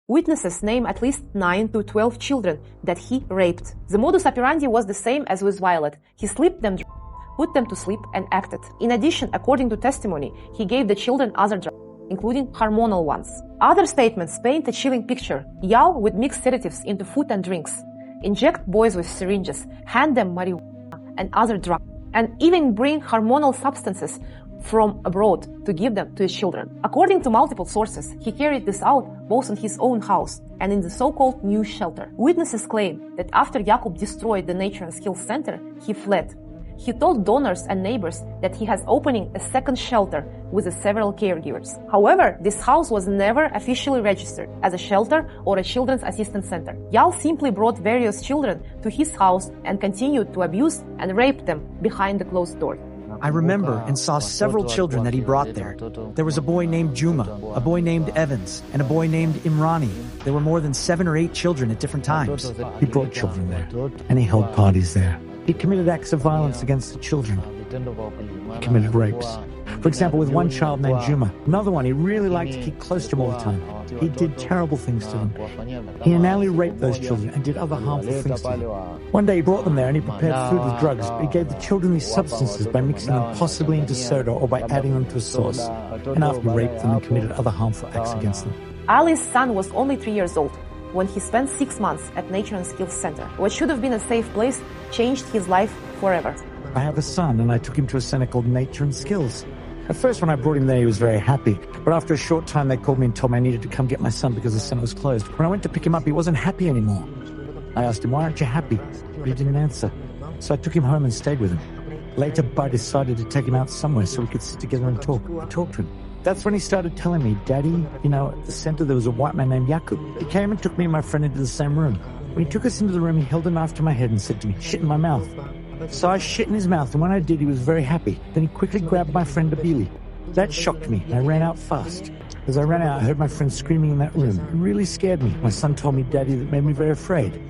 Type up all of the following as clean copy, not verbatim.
Witnesses name at least 9 to 12 children that he raped. The modus operandi was the same as with Violet. He slipped them, put them to sleep, and acted. In addition, according to testimony, he gave the children other drugs, including hormonal ones. Other statements paint a chilling picture. Yal would mix sedatives into food and drinks, inject boys with syringes, hand them marijuana and other drugs, and even bring hormonal substances from abroad to give them to his children. According to multiple sources, he carried this out both in his own house and in the so-called new shelter. Witnesses claim that after Jakub destroyed the Nature and Skills Center, he fled. He told donors and neighbors that he has opening a second shelter with several caregivers. However, this house was never officially registered as a shelter or a children's assistance center. Yal simply brought various children to his house and continued to abuse and rape them behind the closed door. I remember and saw several children that he brought there. There was a boy named Juma, a boy named Evans, and a boy named Imrani. There were more than 7 or 8 children at different times. He brought children there, and he held parties there. He committed acts of violence against the children. He committed rapes. For example, with one child named Juma. Another one he really liked to keep close to him all the time. He did terrible things to them. He anally raped those children and did other harmful things to them. One day he brought them there and he prepared food with drugs. He gave the children these substances by mixing them possibly into soda or by adding them to a sauce. And after he raped them and committed other harmful acts against them. Ali's son was only 3 years old when he spent 6 months at Nature and Skills Center. What should have been a safe place changed his life forever. I have a son and I took him to a center called Nature and Skills. At first, when I brought him there, he was very happy. But after a short time, they called me and told me I needed to come get my son because the center was closed. When I went to pick him up, he wasn't happy anymore. I asked him, why aren't you happy? But he didn't answer. So I took him home and stayed with him. Later, I decided to take him out somewhere so we could sit together and talk. I talked to him. That's when he started telling me, Daddy, at the center there was a white man named Jakub. He came and took me and my friend into the same room. When he took us into the room, he held a knife to my head and said to me, shit in my mouth. So I shit in his mouth, and when I did, he was very happy. Then he quickly grabbed my friend Abili. That shocked me, and I ran out fast. As I ran out, I heard my friend screaming in that room. It really scared me. My son told me, Daddy, that made me very afraid.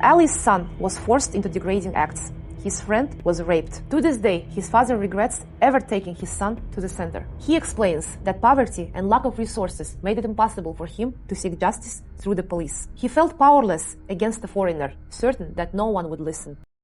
Ali's son was forced into degrading acts. His friend was raped. To this day, his father regrets ever taking his son to the center. He explains that poverty and lack of resources made it impossible for him to seek justice through the police. He felt powerless against the foreigner, certain that no one would listen.